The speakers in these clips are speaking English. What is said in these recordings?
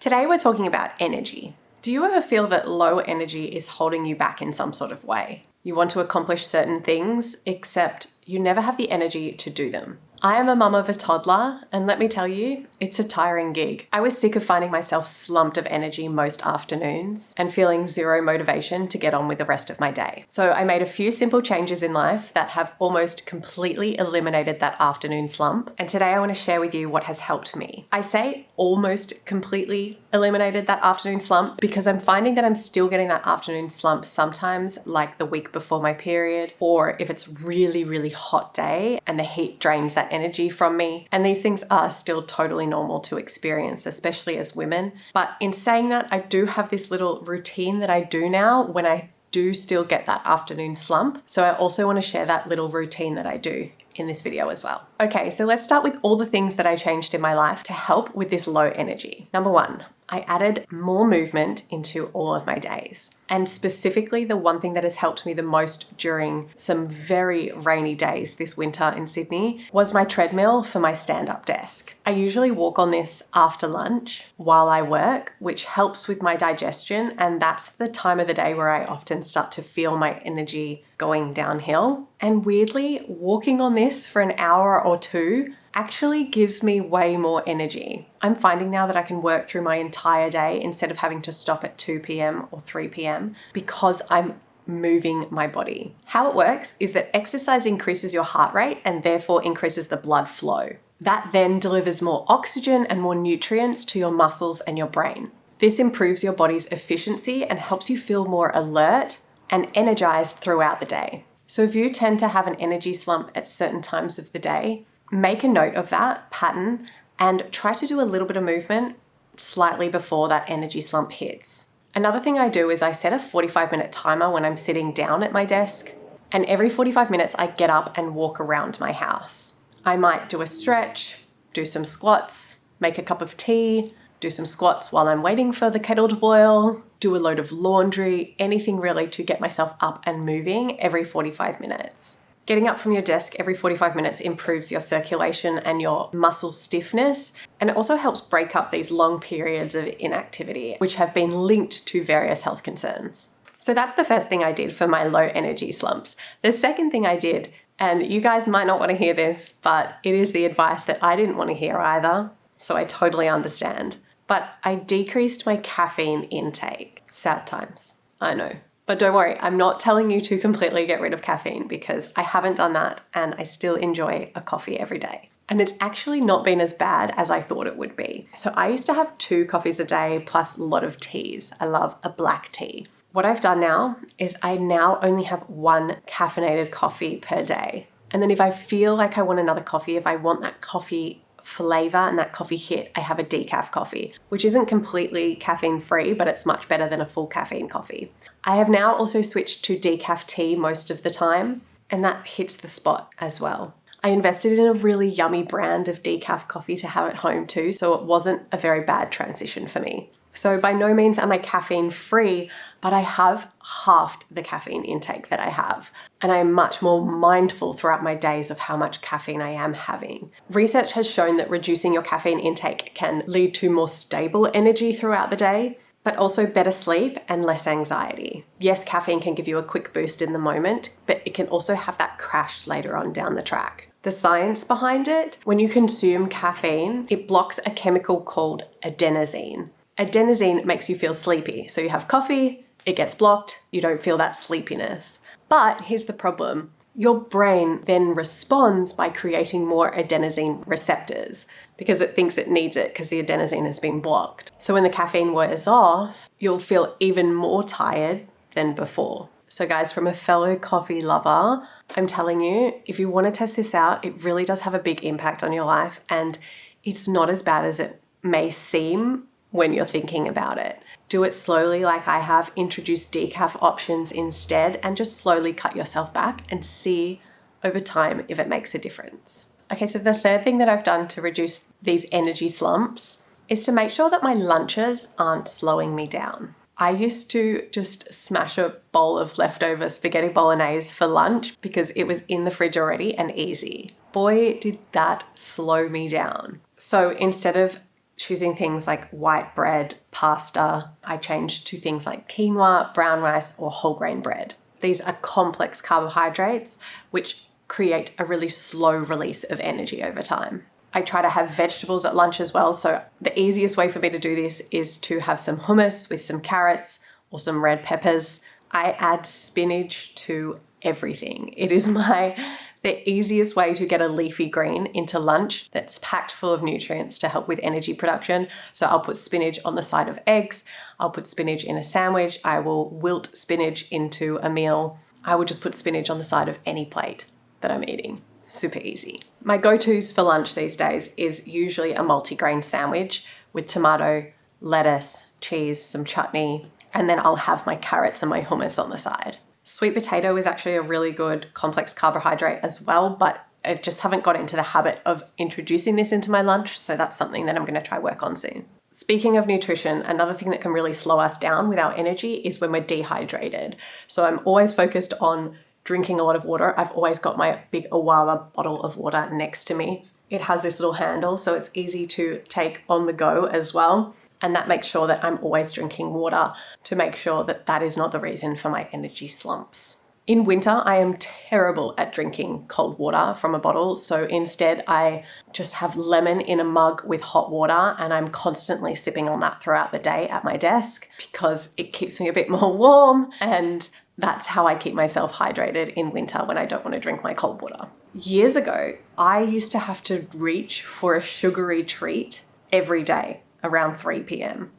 Today we're talking about energy. Do you ever feel that low energy is holding you back in some sort of way? You want to accomplish certain things, except you never have the energy to do them. I am a mum of a toddler, and let me tell you, it's a tiring gig. I was sick of finding myself slumped of energy most afternoons and feeling zero motivation to get on with the rest of my day. So I made a few simple changes in life that have almost completely eliminated that afternoon slump, and today I want to share with you what has helped me. I say almost completely eliminated that afternoon slump because I'm finding that I'm still getting that afternoon slump sometimes, like the week before my period, or if it's really, really hot day and the heat drains that energy from me. And these things are still totally normal to experience, especially as women. But in saying that, I do have this little routine that I do now when I do still get that afternoon slump. So I also want to share that little routine that I do in this video as well. Okay, so let's start with all the things that I changed in my life to help with this low energy. Number one, I added more movement into all of my days. And specifically, the one thing that has helped me the most during some very rainy days this winter in Sydney was my treadmill for my stand-up desk. I usually walk on this after lunch while I work, which helps with my digestion. And that's the time of the day where I often start to feel my energy going downhill. And weirdly, walking on this for an hour or two actually gives me way more energy. I'm finding now that I can work through my entire day instead of having to stop at 2 p.m. or 3 p.m. because I'm moving my body. How it works is that exercise increases your heart rate and therefore increases the blood flow. That then delivers more oxygen and more nutrients to your muscles and your brain. This improves your body's efficiency and helps you feel more alert and energized throughout the day. So if you tend to have an energy slump at certain times of the day, make a note of that pattern and try to do a little bit of movement slightly before that energy slump hits. Another thing I do is I set a 45-minute timer when I'm sitting down at my desk, and every 45 minutes I get up and walk around my house. I might do a stretch, do some squats, make a cup of tea, do some squats while I'm waiting for the kettle to boil, do a load of laundry, anything really to get myself up and moving every 45 minutes. Getting up from your desk every 45 minutes improves your circulation and your muscle stiffness, and it also helps break up these long periods of inactivity, which have been linked to various health concerns. So that's the first thing I did for my low energy slumps. The second thing I did, and you guys might not want to hear this, but it is the advice that I didn't want to hear either, so I totally understand. But I decreased my caffeine intake. Sad times, I know. But don't worry, I'm not telling you to completely get rid of caffeine because I haven't done that and I still enjoy a coffee every day. And it's actually not been as bad as I thought it would be. So I used to have 2 coffees a day plus a lot of teas. I love a black tea. What I've done now is I now only have 1 caffeinated coffee per day. And then if I feel like I want another coffee, if I want that coffee flavor and that coffee hit, I have a decaf coffee, which isn't completely caffeine free, but it's much better than a full caffeine coffee. I have now also switched to decaf tea most of the time, and that hits the spot as well. I invested in a really yummy brand of decaf coffee to have at home too, so it wasn't a very bad transition for me. So by no means am I caffeine free, but I have halved the caffeine intake that I have. And I am much more mindful throughout my days of how much caffeine I am having. Research has shown that reducing your caffeine intake can lead to more stable energy throughout the day, but also better sleep and less anxiety. Yes, caffeine can give you a quick boost in the moment, but it can also have that crash later on down the track. The science behind it, when you consume caffeine, it blocks a chemical called adenosine. Adenosine makes you feel sleepy. So you have coffee, it gets blocked, you don't feel that sleepiness. But here's the problem. Your brain then responds by creating more adenosine receptors because it thinks it needs it because the adenosine has been blocked. So when the caffeine wears off, you'll feel even more tired than before. So guys, from a fellow coffee lover, I'm telling you, if you want to test this out, it really does have a big impact on your life, and it's not as bad as it may seem when you're thinking about it. Do it slowly like I have, introduce decaf options instead, and just slowly cut yourself back and see over time if it makes a difference. Okay, so the third thing that I've done to reduce these energy slumps is to make sure that my lunches aren't slowing me down. I used to just smash a bowl of leftover spaghetti bolognese for lunch because it was in the fridge already and easy. Boy, did that slow me down. So instead of choosing things like white bread, pasta. I changed to things like quinoa, brown rice, or whole grain bread. These are complex carbohydrates which create a really slow release of energy over time. I try to have vegetables at lunch as well. So the easiest way for me to do this is to have some hummus with some carrots or some red peppers. I add spinach to everything. It is the easiest way to get a leafy green into lunch that's packed full of nutrients to help with energy production. So I'll put spinach on the side of eggs. I'll put spinach in a sandwich. I will wilt spinach into a meal. I will just put spinach on the side of any plate that I'm eating. Super easy. My go-tos for lunch these days is usually a multigrain sandwich with tomato, lettuce, cheese, some chutney, and then I'll have my carrots and my hummus on the side. Sweet potato is actually a really good complex carbohydrate as well, but I just haven't got into the habit of introducing this into my lunch, so that's something that I'm going to try work on soon. Speaking of nutrition, another thing that can really slow us down with our energy is when we're dehydrated. So I'm always focused on drinking a lot of water. I've always got my big Owala bottle of water next to me. It has this little handle, so it's easy to take on the go as well. And that makes sure that I'm always drinking water to make sure that that is not the reason for my energy slumps. In winter, I am terrible at drinking cold water from a bottle. So instead, I just have lemon in a mug with hot water and I'm constantly sipping on that throughout the day at my desk because it keeps me a bit more warm, and that's how I keep myself hydrated in winter when I don't want to drink my cold water. Years ago, I used to have to reach for a sugary treat every day around 3 p.m.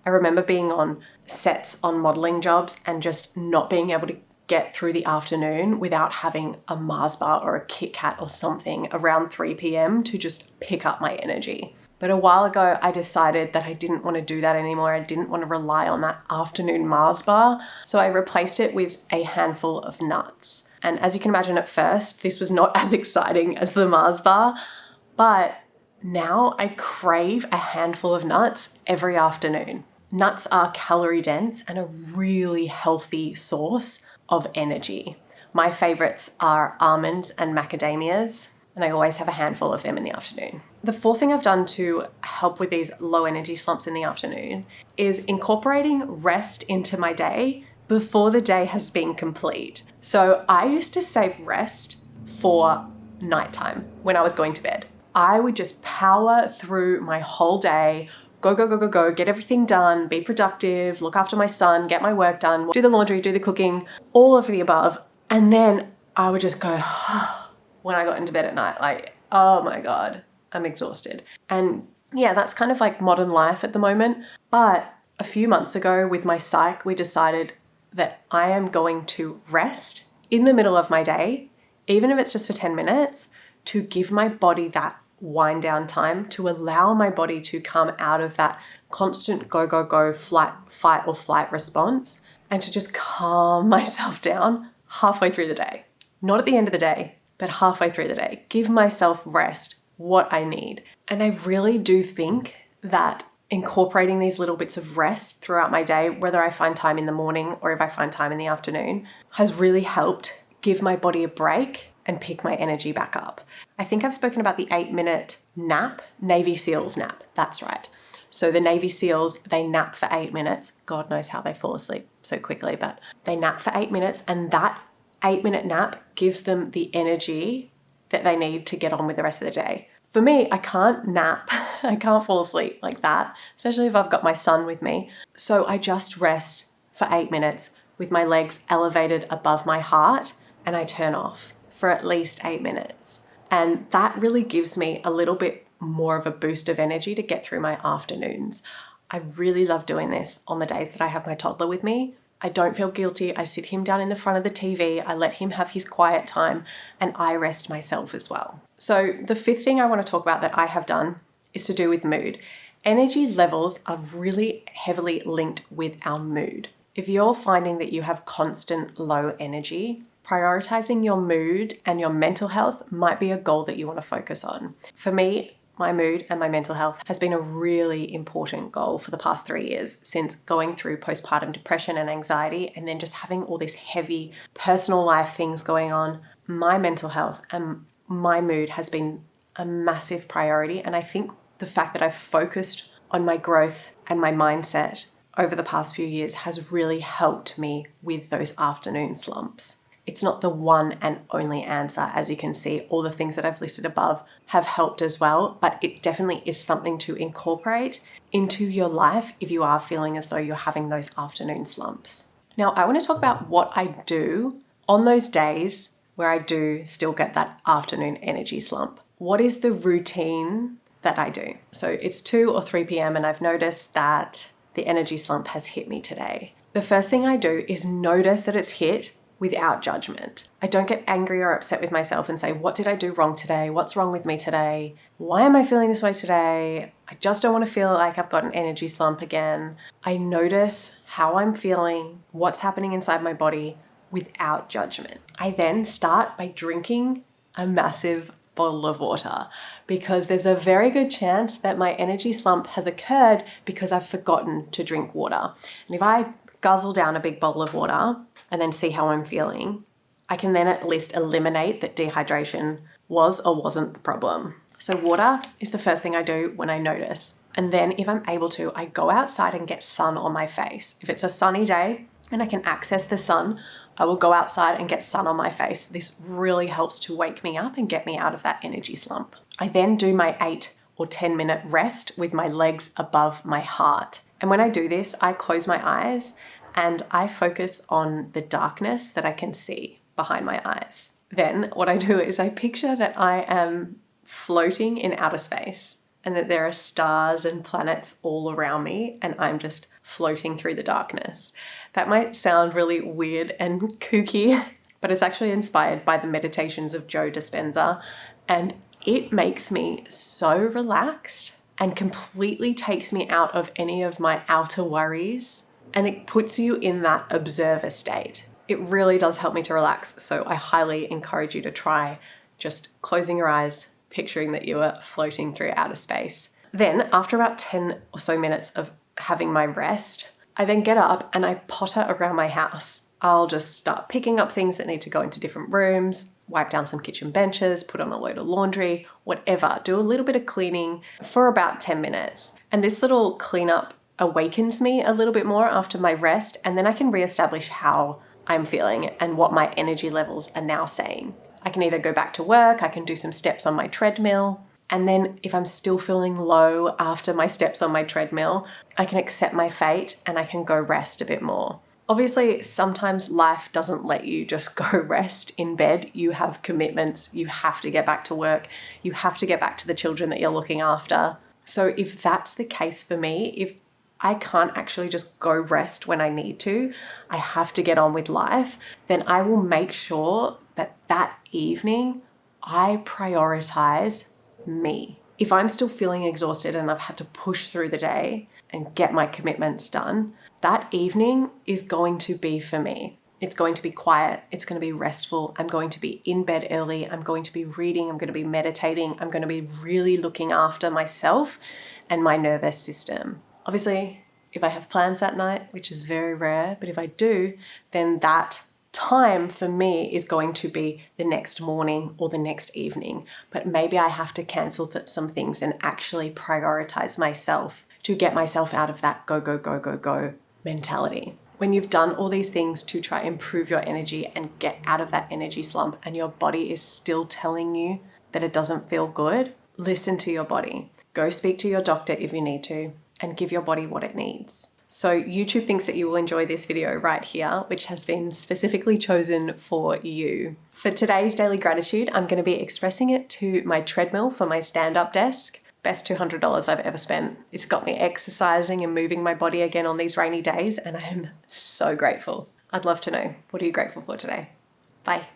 I remember being on sets on modeling jobs and just not being able to get through the afternoon without having a Mars bar or a Kit Kat or something around 3 p.m. to just pick up my energy. But a while ago, I decided that I didn't want to do that anymore. I didn't want to rely on that afternoon Mars bar. So I replaced it with a handful of nuts. And as you can imagine at first, this was not as exciting as the Mars bar, but now I crave a handful of nuts every afternoon. Nuts are calorie dense and a really healthy source of energy. My favorites are almonds and macadamias, and I always have a handful of them in the afternoon. The fourth thing I've done to help with these low energy slumps in the afternoon is incorporating rest into my day before the day has been complete. So I used to save rest for nighttime when I was going to bed. I would just power through my whole day, go, get everything done, be productive, look after my son, get my work done, do the laundry, do the cooking, all of the above. And then I would just go when I got into bed at night, like, oh my God, I'm exhausted. And yeah, that's kind of like modern life at the moment. But a few months ago with my psych, we decided that I am going to rest in the middle of my day, even if it's just for 10 minutes, to give my body that wind down time, to allow my body to come out of that constant go, fight or flight response, and to just calm myself down halfway through the day. Not at the end of the day, but halfway through the day. Give myself rest, what I need. And I really do think that incorporating these little bits of rest throughout my day, whether I find time in the morning or if I find time in the afternoon, has really helped give my body a break and pick my energy back up. I think I've spoken about the 8-minute nap, Navy SEALs nap. That's right. So the Navy SEALs, they nap for 8 minutes. God knows how they fall asleep so quickly, but they nap for 8 minutes, and that 8-minute nap gives them the energy that they need to get on with the rest of the day. For me, I can't nap. I can't fall asleep like that, especially if I've got my son with me. So I just rest for 8 minutes with my legs elevated above my heart, and I turn off for at least 8 minutes. And that really gives me a little bit more of a boost of energy to get through my afternoons. I really love doing this on the days that I have my toddler with me. I don't feel guilty. I sit him down in the front of the TV. I let him have his quiet time, and I rest myself as well. So the fifth thing I want to talk about that I have done is to do with mood. Energy levels are really heavily linked with our mood. If you're finding that you have constant low energy, prioritizing your mood and your mental health might be a goal that you want to focus on. For me, my mood and my mental health has been a really important goal for the past 3 years, since going through postpartum depression and anxiety and then just having all these heavy personal life things going on. My mental health and my mood has been a massive priority, and I think the fact that I've focused on my growth and my mindset over the past few years has really helped me with those afternoon slumps. It's not the one and only answer. As you can see, all the things that I've listed above have helped as well, but it definitely is something to incorporate into your life if you are feeling as though you're having those afternoon slumps. Now, I want to talk about what I do on those days where I do still get that afternoon energy slump. What is the routine that I do? So it's 2 or 3 p.m. and I've noticed that the energy slump has hit me today. The first thing I do is notice that it's hit without judgment. I don't get angry or upset with myself and say, what did I do wrong today? What's wrong with me today? Why am I feeling this way today? I just don't want to feel like I've got an energy slump again. I notice how I'm feeling, what's happening inside my body without judgment. I then start by drinking a massive bottle of water because there's a very good chance that my energy slump has occurred because I've forgotten to drink water. And if I guzzle down a big bottle of water and then see how I'm feeling, I can then at least eliminate that dehydration was or wasn't the problem. So water is the first thing I do when I notice. And then if I'm able to, I go outside and get sun on my face. If it's a sunny day and I can access the sun, I will go outside and get sun on my face. This really helps to wake me up and get me out of that energy slump. I then do my 8 or 10 minute rest with my legs above my heart. And when I do this, I close my eyes and I focus on the darkness that I can see behind my eyes. Then what I do is I picture that I am floating in outer space and that there are stars and planets all around me and I'm just floating through the darkness. That might sound really weird and kooky, but it's actually inspired by the meditations of Joe Dispenza, and it makes me so relaxed and completely takes me out of any of my outer worries, and it puts you in that observer state. It really does help me to relax, so I highly encourage you to try just closing your eyes, picturing that you are floating through outer space. Then, after about 10 or so minutes of having my rest, I then get up and I potter around my house. I'll just start picking up things that need to go into different rooms, wipe down some kitchen benches, put on a load of laundry, whatever. Do a little bit of cleaning for about 10 minutes. And this little cleanup awakens me a little bit more after my rest, and then I can reestablish how I'm feeling and what my energy levels are now saying. I can either go back to work, I can do some steps on my treadmill, and then if I'm still feeling low after my steps on my treadmill, I can accept my fate and I can go rest a bit more. Obviously, sometimes life doesn't let you just go rest in bed. You have commitments, you have to get back to work, you have to get back to the children that you're looking after. So if that's the case for me, if I can't actually just go rest when I need to, I have to get on with life, then I will make sure that that evening I prioritize me. If I'm still feeling exhausted and I've had to push through the day and get my commitments done, that evening is going to be for me. It's going to be quiet. It's going to be restful. I'm going to be in bed early. I'm going to be reading. I'm going to be meditating. I'm going to be really looking after myself and my nervous system. Obviously, if I have plans that night, which is very rare, but if I do, then that time for me is going to be the next morning or the next evening. But maybe I have to cancel some things and actually prioritize myself to get myself out of that go, go, go, go, go mentality. When you've done all these things to try and improve your energy and get out of that energy slump and your body is still telling you that it doesn't feel good, listen to your body. Go speak to your doctor if you need to and give your body what it needs. So YouTube thinks that you will enjoy this video right here, which has been specifically chosen for you. For today's daily gratitude, I'm going to be expressing it to my treadmill for my stand-up desk. Best $200 I've ever spent. It's got me exercising and moving my body again on these rainy days, and I am so grateful. I'd love to know, what are you grateful for today? Bye.